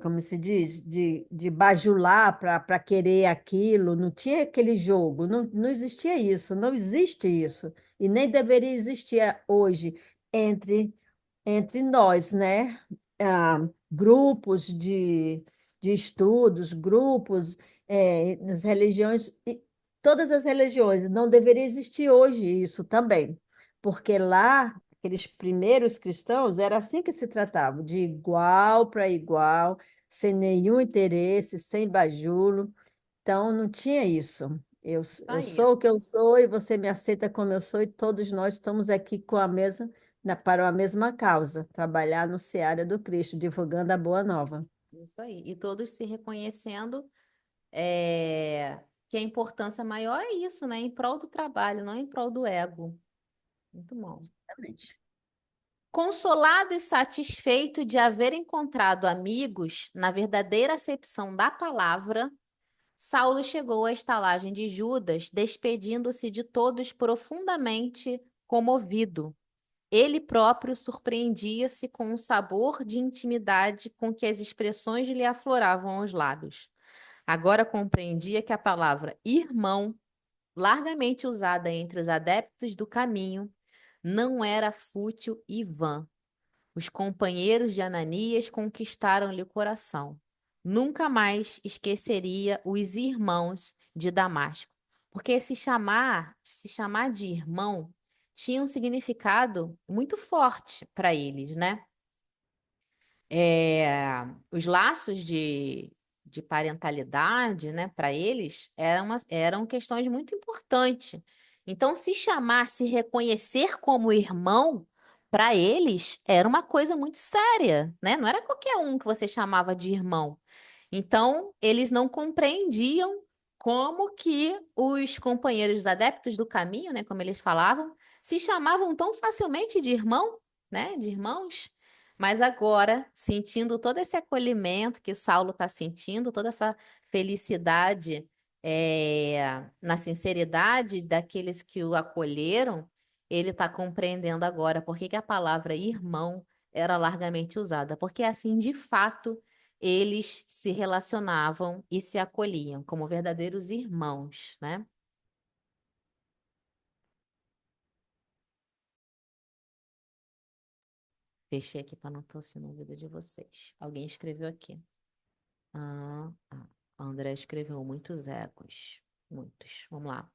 como se diz, de bajular para querer aquilo, não tinha aquele jogo, não existia isso, não existe isso, e nem deveria existir hoje entre, entre nós, né? Grupos de estudos, grupos, nas religiões, e todas as religiões, não deveria existir hoje isso também, porque lá aqueles primeiros cristãos, era assim que se tratavam, de igual para igual, sem nenhum interesse, sem bajulo. Então, não tinha isso. Eu Aí. sou o que eu sou e você me aceita como eu sou, e todos nós estamos aqui com a mesma, para a mesma causa, trabalhar no seara do Cristo, divulgando a boa nova. Isso aí. E todos se reconhecendo que a importância maior é isso, né? Em prol do trabalho, não em prol do ego. Muito bom. Exatamente. Consolado e satisfeito de haver encontrado amigos na verdadeira acepção da palavra, Saulo chegou à estalagem de Judas, despedindo-se de todos profundamente comovido. Ele próprio surpreendia-se com o sabor de intimidade com que as expressões lhe afloravam aos lábios. Agora compreendia que a palavra irmão, largamente usada entre os adeptos do caminho, não era fútil e vã. Os companheiros de Ananias conquistaram-lhe o coração. Nunca mais esqueceria os irmãos de Damasco, porque se chamar de irmão tinha um significado muito forte para eles, né? Os laços de parentalidade, né, para eles, eram questões muito importantes. Então, se reconhecer como irmão, para eles, era uma coisa muito séria, né? Não era qualquer um que você chamava de irmão. Então, eles não compreendiam como que os companheiros adeptos do caminho, né, como eles falavam, se chamavam tão facilmente de irmão, né, de irmãos. Mas agora, sentindo todo esse acolhimento que Saulo está sentindo, toda essa felicidade na sinceridade daqueles que o acolheram, ele está compreendendo agora por que que a palavra irmão era largamente usada. Porque assim, de fato, eles se relacionavam e se acolhiam como verdadeiros irmãos, né? Fechei aqui para não tossir no ouvido de vocês. Alguém escreveu aqui. André escreveu muitos ecos. Muitos. Vamos lá.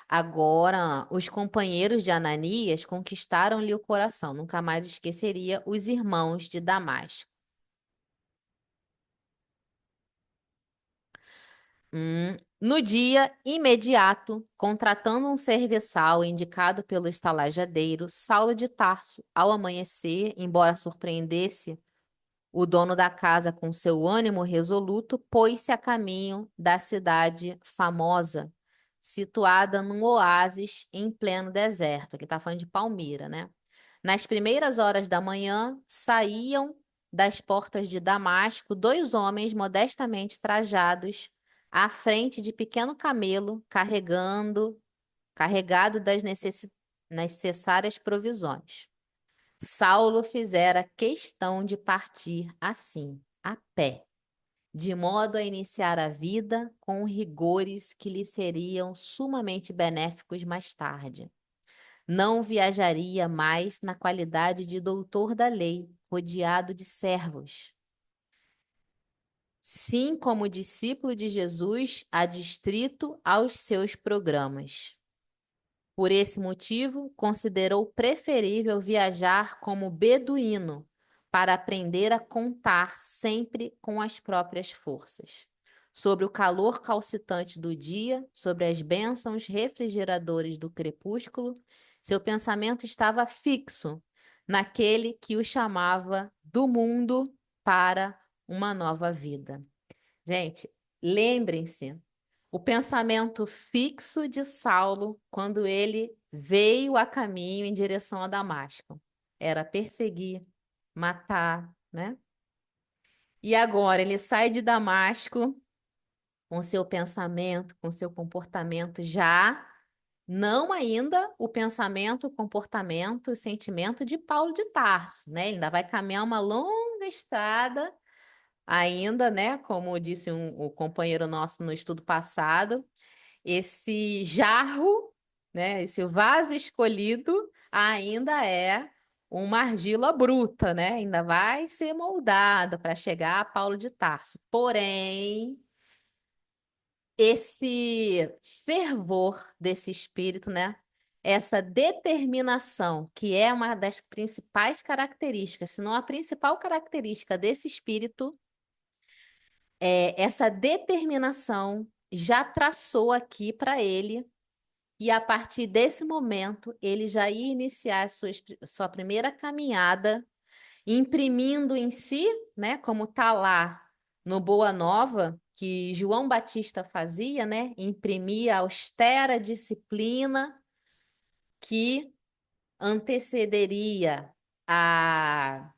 Agora, os companheiros de Ananias conquistaram-lhe o coração. Nunca mais esqueceria os irmãos de Damasco. No dia imediato, contratando um serviçal indicado pelo estalajadeiro, Saulo de Tarso, ao amanhecer, embora surpreendesse o dono da casa com seu ânimo resoluto, pôs-se a caminho da cidade famosa, situada num oásis em pleno deserto. Aqui está falando de Palmira, né? Nas primeiras horas da manhã, saíam das portas de Damasco dois homens modestamente trajados à frente de pequeno camelo, carregado das necessárias provisões. Saulo fizera questão de partir assim, a pé, de modo a iniciar a vida com rigores que lhe seriam sumamente benéficos mais tarde. Não viajaria mais na qualidade de doutor da lei, rodeado de servos. Sim, como discípulo de Jesus, adstrito aos seus programas. Por esse motivo, considerou preferível viajar como beduíno para aprender a contar sempre com as próprias forças. Sobre o calor calcitante do dia, sobre as bênçãos refrigeradores do crepúsculo, seu pensamento estava fixo naquele que o chamava do mundo para uma nova vida. Gente, lembrem-se o pensamento fixo de Saulo quando ele veio a caminho em direção a Damasco. Era perseguir, matar, né? E agora ele sai de Damasco com seu pensamento, com seu comportamento já, não ainda o pensamento, o comportamento, o sentimento de Paulo de Tarso, né? Ele ainda vai caminhar uma longa estrada ainda, né? Como disse o companheiro nosso no estudo passado, esse jarro, né, esse vaso escolhido ainda é uma argila bruta, né? Ainda vai ser moldada para chegar a Paulo de Tarso. Porém, esse fervor desse espírito, né? Essa determinação, que é uma das principais características, se não a principal característica desse espírito, essa determinação já traçou aqui para ele. E a partir desse momento, ele já ia iniciar sua primeira caminhada, imprimindo em si, né, como está lá no Boa Nova, que João Batista fazia, né, imprimia a austera disciplina que antecederia a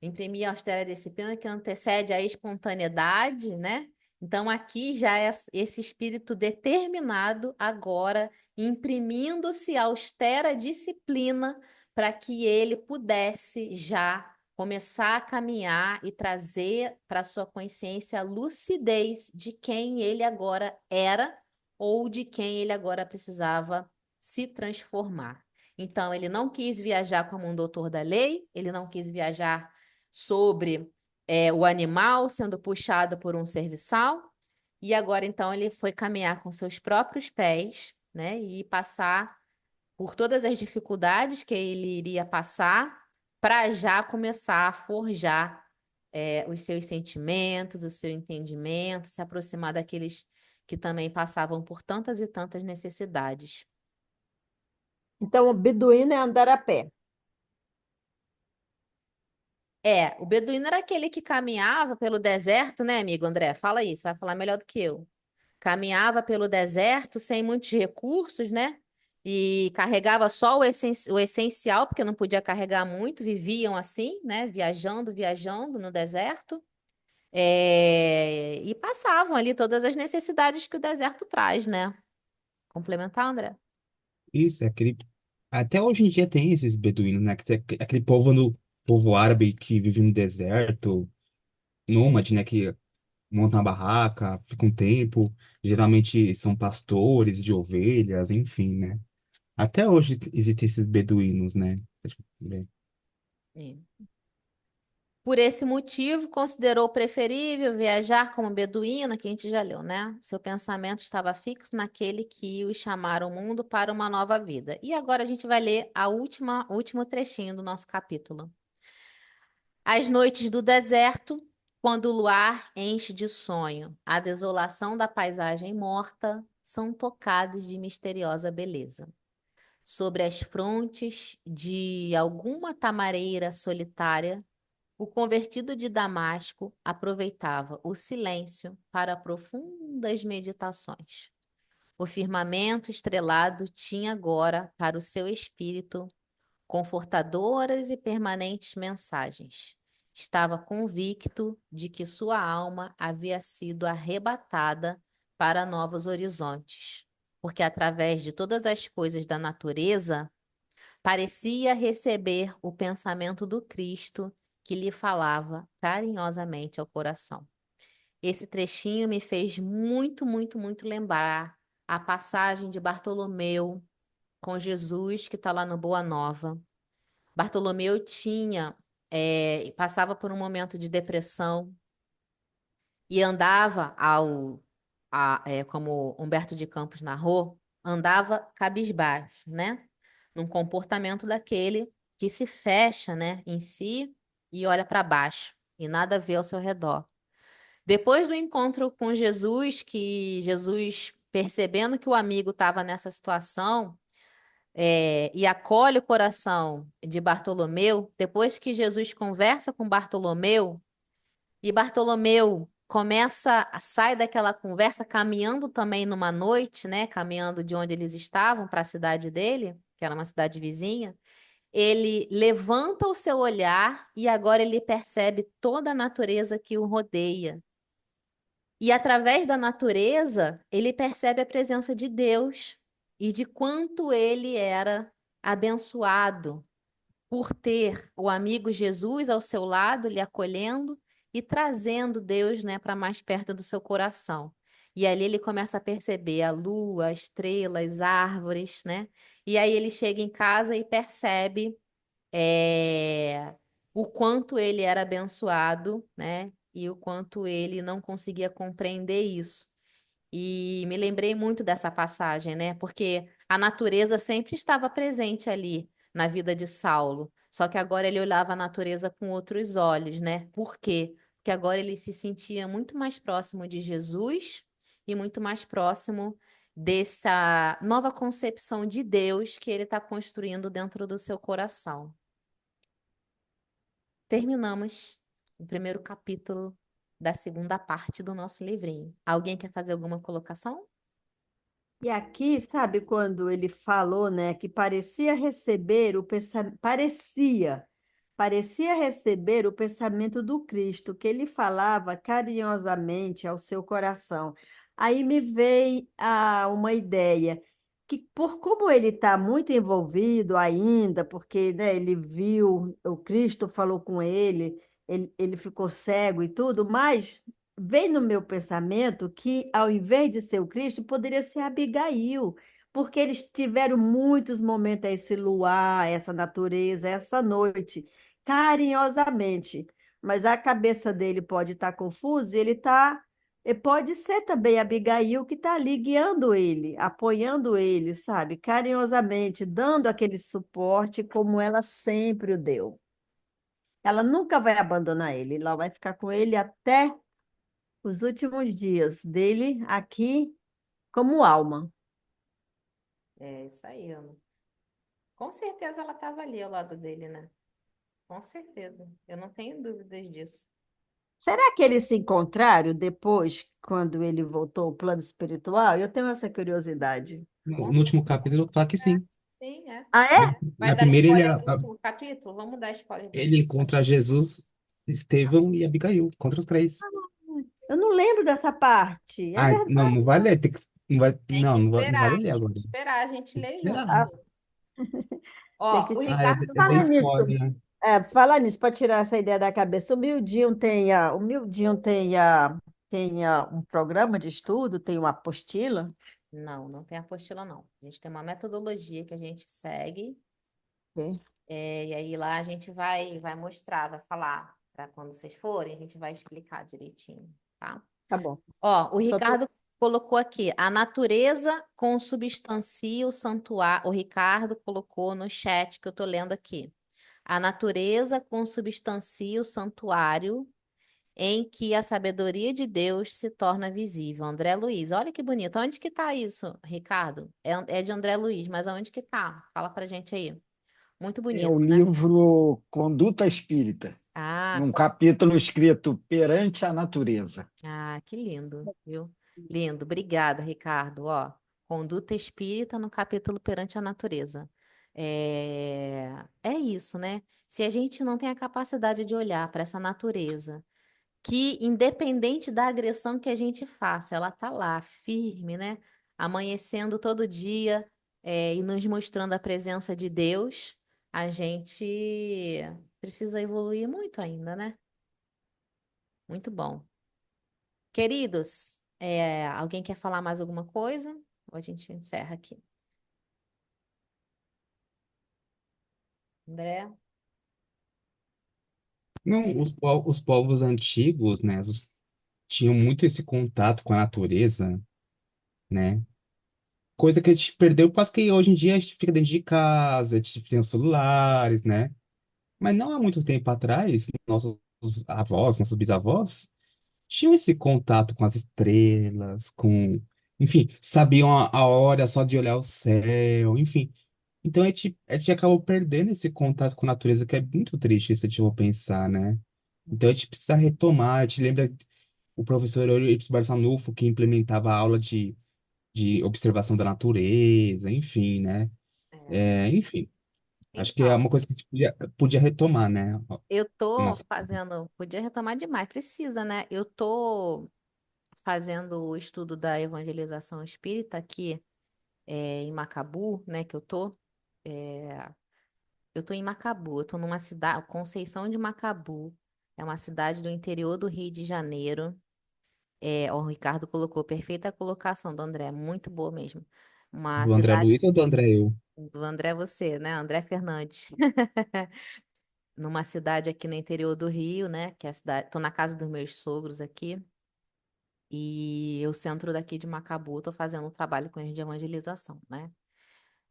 imprimir a austera disciplina que antecede a espontaneidade, né? Então, aqui já é esse espírito determinado agora, imprimindo-se a austera disciplina para que ele pudesse já começar a caminhar e trazer para sua consciência a lucidez de quem ele agora era ou de quem ele agora precisava se transformar. Então, ele não quis viajar como um doutor da lei, ele não quis viajar sobre o animal sendo puxado por um serviçal, e agora então ele foi caminhar com seus próprios pés, né, e passar por todas as dificuldades que ele iria passar para já começar a forjar os seus sentimentos, o seu entendimento, se aproximar daqueles que também passavam por tantas e tantas necessidades. Então, o beduíno é andar a pé. O beduíno era aquele que caminhava pelo deserto, né, amigo André? Fala aí, você vai falar melhor do que eu. Caminhava pelo deserto sem muitos recursos, né? E carregava só o essencial, porque não podia carregar muito, viviam assim, né? Viajando, viajando no deserto. E passavam ali todas as necessidades que o deserto traz, né? Complementar, André? Isso, é aquele. Até hoje em dia tem esses beduínos, né? Aquele povo no povo árabe que vive no deserto, nômade, né? Que monta uma barraca, fica um tempo. Geralmente são pastores de ovelhas, enfim, né? Até hoje existem esses beduínos, né? É. Por esse motivo, considerou preferível viajar como beduíno, que a gente já leu, né? Seu pensamento estava fixo naquele que os chamara o mundo para uma nova vida. E agora a gente vai ler o último trechinho do nosso capítulo. As noites do deserto, quando o luar enche de sonho, a desolação da paisagem morta, são tocados de misteriosa beleza. Sobre as frontes de alguma tamareira solitária, o convertido de Damasco aproveitava o silêncio para profundas meditações. O firmamento estrelado tinha agora para o seu espírito confortadoras e permanentes mensagens. Estava convicto de que sua alma havia sido arrebatada para novos horizontes, porque através de todas as coisas da natureza parecia receber o pensamento do Cristo que lhe falava carinhosamente ao coração. Esse trechinho me fez muito, muito, muito lembrar a passagem de Bartolomeu com Jesus, que está lá no Boa Nova. Bartolomeu passava por um momento de depressão e andava como Humberto de Campos narrou, andava cabisbaixo, né? Num comportamento daquele que se fecha, né, em si e olha para baixo e nada vê ao seu redor. Depois do encontro com Jesus, que Jesus, percebendo que o amigo estava nessa situação, e acolhe o coração de Bartolomeu, depois que Jesus conversa com Bartolomeu, e Bartolomeu sai daquela conversa caminhando também numa noite, né? Caminhando de onde eles estavam para a cidade dele, que era uma cidade vizinha. Ele levanta o seu olhar e agora ele percebe toda a natureza que o rodeia. E através da natureza, ele percebe a presença de Deus e de quanto ele era abençoado por ter o amigo Jesus ao seu lado, lhe acolhendo e trazendo Deus, né, para mais perto do seu coração. E ali ele começa a perceber a lua, a estrela, as árvores, né? E aí ele chega em casa e percebe o quanto ele era abençoado, né? E o quanto ele não conseguia compreender isso. E me lembrei muito dessa passagem, né? Porque a natureza sempre estava presente ali na vida de Saulo. Só que agora ele olhava a natureza com outros olhos, né? Por quê? Porque agora ele se sentia muito mais próximo de Jesus e muito mais próximo dessa nova concepção de Deus que ele está construindo dentro do seu coração. Terminamos o primeiro capítulo da segunda parte do nosso livrinho. Alguém quer fazer alguma colocação? E aqui, sabe, quando ele falou, né, que parecia receber o pensamento, parecia receber o pensamento do Cristo, que ele falava carinhosamente ao seu coração. Aí me veio uma ideia que por como ele está muito envolvido ainda, porque, né, ele viu, o Cristo falou com ele ficou cego e tudo, mas veio no meu pensamento que, ao invés de ser o Cristo, poderia ser Abigail, porque eles tiveram muitos momentos, esse luar, essa natureza, essa noite, carinhosamente. Mas a cabeça dele pode estar confusa, e ele está. E pode ser também Abigail que está ali guiando ele, apoiando ele, sabe, carinhosamente, dando aquele suporte como ela sempre o deu. Ela nunca vai abandonar ele, ela vai ficar com ele até os últimos dias dele aqui como alma. É isso aí, Ana. Com certeza ela estava ali ao lado dele, né? Com certeza. Eu não tenho dúvidas disso. Será que eles se encontraram depois, quando ele voltou ao plano espiritual? Eu tenho essa curiosidade. No, Com no último certeza. capítulo, fala que sim. Sim, é. Ah, Na, é? Vai na dar primeira, spoiler do último capítulo? Vamos dar spoiler do ele último encontra capítulo. Jesus, Estevão e Abigail, contra os três. Eu não lembro dessa parte. É Ah, não, não vai verdade. ler, tem que, não vai, Tem que não vale esperar. ler Tem agora. que esperar a gente Tem que ler esperar. Ah, junto. tem Ó, que... o Ah, é, Ricardo é de Falar falou. nisso, spoiler. falar nisso, para tirar essa ideia da cabeça, o Mildinho tem um programa de estudo, tem uma apostila. Não, não tem apostila, não. A gente tem uma metodologia que a gente segue. Tem. E aí lá a gente vai mostrar, vai falar para quando vocês forem, a gente vai explicar direitinho, tá? Tá bom. Ó, o Só tô... Ricardo colocou aqui, a natureza consubstancia o santuário. O Ricardo colocou no chat que eu tô lendo aqui. A natureza consubstancia o santuário em que a sabedoria de Deus se torna visível. André Luiz, olha que bonito. Onde que tá isso, Ricardo? É de André Luiz, mas aonde que tá? Fala pra gente aí. Muito É o bonito, né? livro Conduta Espírita, Ah, num capítulo escrito Perante a Natureza. que lindo, viu? Lindo. Obrigada, Ricardo. Ó, conduta espírita no capítulo Perante a Natureza. É isso, né? Se a gente não tem a capacidade de olhar para essa natureza, que independente da agressão que a gente faça, ela tá lá, firme, né? Amanhecendo todo dia, e nos mostrando a presença de Deus, a gente precisa evoluir muito ainda, né? Muito bom. Queridos, alguém quer falar mais alguma coisa? Ou a gente encerra aqui? André? Não, os povos antigos, né, tinham muito esse contato com a natureza, né? Coisa que a gente perdeu, quase que hoje em dia a gente fica dentro de casa, a gente tem os celulares, né? Mas não há muito tempo atrás, nossos avós, nossos bisavós, tinham esse contato com as estrelas, enfim, sabiam a hora só de olhar o céu, enfim. Então a gente acabou perdendo esse contato com a natureza, que é muito triste se a gente for pensar, né? Então a gente precisa retomar. A gente lembra o professor Eurípides Barçanufo, que implementava a aula de observação da natureza, enfim, né? É. Enfim, acho que é Então, uma coisa que a gente podia retomar, né? eu tô Nossa. fazendo, podia retomar demais, precisa, né? Eu tô fazendo o estudo da evangelização espírita aqui em Macabu, né? É, eu tô em Macabu, eu tô numa cidade, Conceição de Macabu, é uma cidade do interior do Rio de Janeiro. O Ricardo colocou perfeita colocação do André, muito boa mesmo. Uma Do André Luiz cidade ou do André eu? do André você, né? André Fernandes. Numa cidade aqui no interior do Rio, né? Que é a cidade, tô na casa dos meus sogros aqui. E o centro daqui de Macabu, tô fazendo um trabalho com eles de evangelização, né?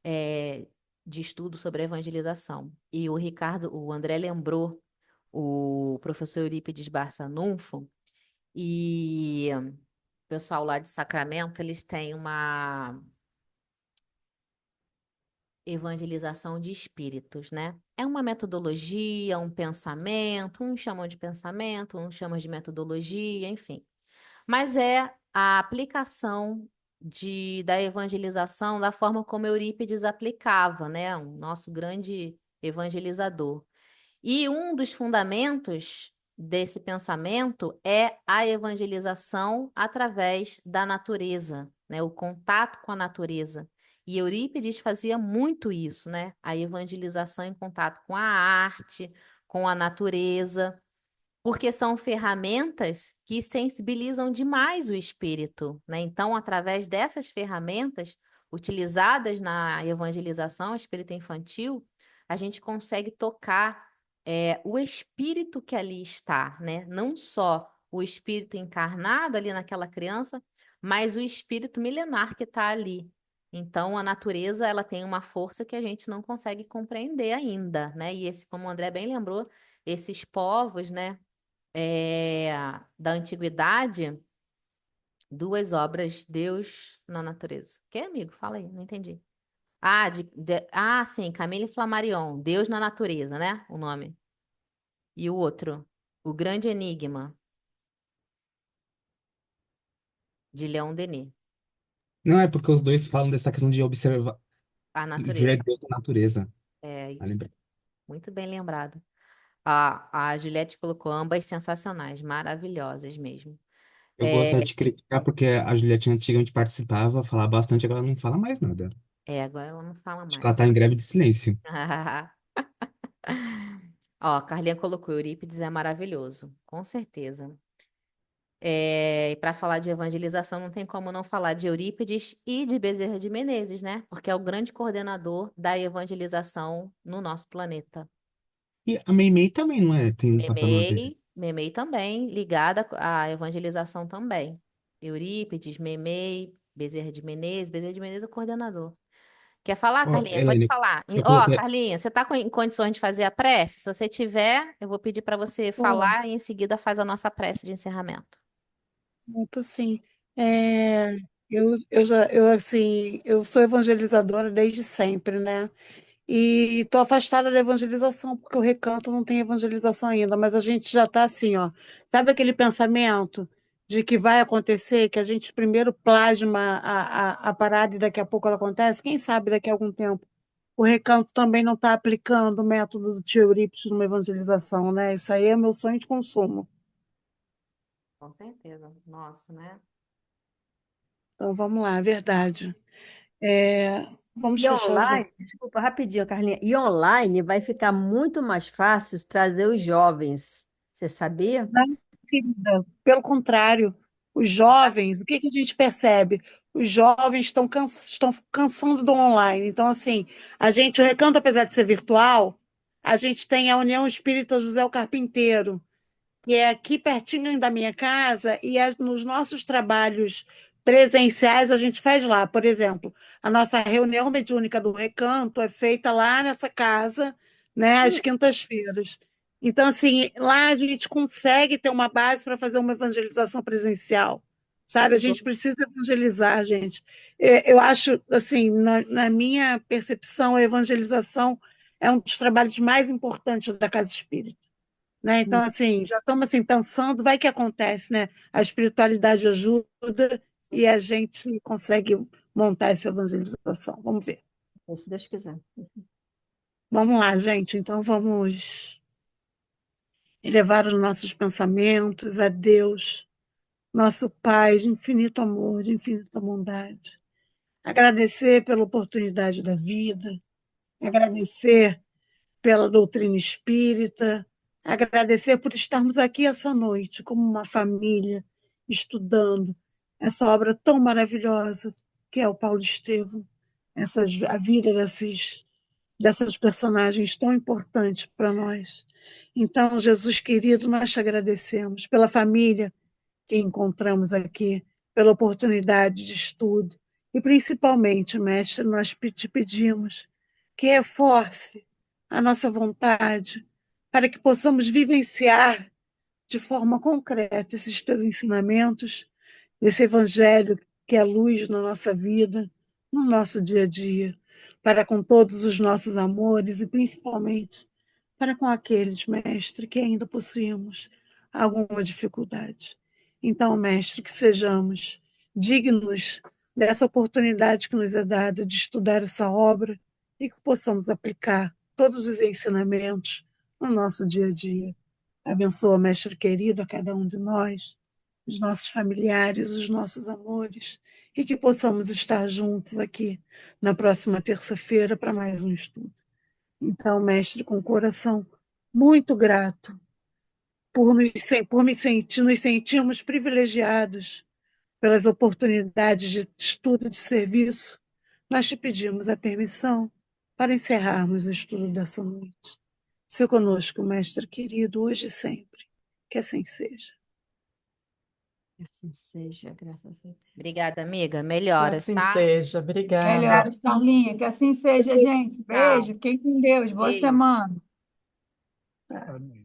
É, de estudo sobre a evangelização. E o André lembrou o professor Eurípides Barçanufo e o pessoal lá de Sacramento, eles têm uma evangelização de espíritos, né? É uma metodologia, um pensamento, uns chamam de pensamento, uns chamam de metodologia, enfim. Mas é a aplicação da evangelização da forma como Eurípides aplicava, né? O nosso grande evangelizador. E um dos fundamentos desse pensamento é a evangelização através da natureza, né? O contato com a natureza. E Eurípides fazia muito isso, né? A evangelização em contato com a arte, com a natureza, porque são ferramentas que sensibilizam demais o espírito, né? Então, através dessas ferramentas utilizadas na evangelização espírita infantil, a gente consegue tocar o espírito que ali está, né? Não só o espírito encarnado ali naquela criança, mas o espírito milenar que está ali. Então, a natureza, ela tem uma força que a gente não consegue compreender ainda, né? E esse, como o André bem lembrou, esses povos, né, da antiguidade, duas obras, Deus na natureza. Que, amigo? Fala aí, não entendi. Sim, Camille Flammarion, Deus na natureza, né? O nome. E o outro, O Grande Enigma, de Leon Denis, Não, é porque os dois falam dessa questão de observar, a ver natureza. Deus na natureza. É Ah, isso. lembrei. Muito bem lembrado. A Juliette colocou ambas sensacionais, maravilhosas mesmo. Eu É, gosto de criticar porque a Juliette antigamente participava, falava bastante, agora ela não fala mais nada. agora ela não fala Acho que ela mais. tá em greve de silêncio. Ó, Carlinha colocou, Eurípides é maravilhoso, com certeza. E para falar de evangelização, não tem como não falar de Eurípides e de Bezerra de Menezes, né? Porque é o grande coordenador da evangelização no nosso planeta. E a Meimei também, não é? Tem um patamar desse. Memei também, ligada à evangelização também. Eurípides, Memei, Bezerra de Menezes é o coordenador. Quer falar, Ó, Carlinha? Pode Elaine, falar. eu Ó, coloquei. Carlinha, você está em condições de fazer a prece? Se você tiver, eu vou pedir para você Pô, falar e em seguida faz a nossa prece de encerramento. muito sim. É, eu sou evangelizadora desde sempre, né? E estou afastada da evangelização, porque o Recanto não tem evangelização ainda, mas a gente já está assim, ó. Sabe aquele pensamento de que vai acontecer, que a gente primeiro plasma a parada e daqui a pouco ela acontece? Quem sabe daqui a algum tempo o Recanto também não está aplicando o método do tio Eurípides numa evangelização, né? Isso aí é meu sonho de consumo. Com certeza. Nossa, né? Então vamos lá, é verdade. É, vamos E fechar os olhos. online, desculpa, rapidinho, Carlinha. E online vai ficar muito mais fácil trazer os jovens. Você sabia? Não, querida, pelo contrário, os jovens, o que que a gente percebe? Os jovens estão cansando do online. Então, assim, o Recanto, apesar de ser virtual, a gente tem a União Espírita José o Carpinteiro, que é aqui pertinho da minha casa, e nos nossos trabalhos presenciais a gente faz lá. Por exemplo, a nossa reunião mediúnica do Recanto é feita lá nessa casa, né, às quintas-feiras. Então, assim, lá a gente consegue ter uma base para fazer uma evangelização presencial, sabe? A gente precisa evangelizar, gente. Eu acho, assim, na minha percepção, a evangelização é um dos trabalhos mais importantes da Casa Espírita, né? Então, assim, já estamos assim, pensando, vai que acontece, né? A espiritualidade ajuda e a gente consegue montar essa evangelização. Vamos ver. Se Deus quiser. Vamos lá, gente. Então, vamos elevar os nossos pensamentos a Deus, nosso Pai de infinito amor, de infinita bondade. Agradecer pela oportunidade da vida, agradecer pela doutrina espírita, agradecer por estarmos aqui essa noite, como uma família, estudando essa obra tão maravilhosa que é o Paulo Estevam, a vida dessas personagens tão importantes para nós. Então, Jesus querido, nós te agradecemos pela família que encontramos aqui, pela oportunidade de estudo e, principalmente, mestre, nós te pedimos que reforce a nossa vontade para que possamos vivenciar de forma concreta esses teus ensinamentos, esse evangelho que é luz na nossa vida, no nosso dia a dia, para com todos os nossos amores e principalmente para com aqueles, mestre, que ainda possuímos alguma dificuldade. Então, mestre, que sejamos dignos dessa oportunidade que nos é dada de estudar essa obra e que possamos aplicar todos os ensinamentos no nosso dia a dia. Abençoa, mestre querido, a cada um de nós, os nossos familiares, os nossos amores, e que possamos estar juntos aqui na próxima terça-feira para mais um estudo. Então, mestre, com o coração muito grato nos sentirmos privilegiados pelas oportunidades de estudo e de serviço, nós te pedimos a permissão para encerrarmos o estudo dessa noite. Se conosco, mestre querido, hoje e sempre. Que assim seja. Que assim seja, graças a Deus. Obrigada, amiga. Que Melhoras, assim tá? seja. Obrigada. Melhoras, Carlinha. Que assim seja, gente. Tchau. Beijo. Fiquem com Deus. Boa Beijo. semana. Amém.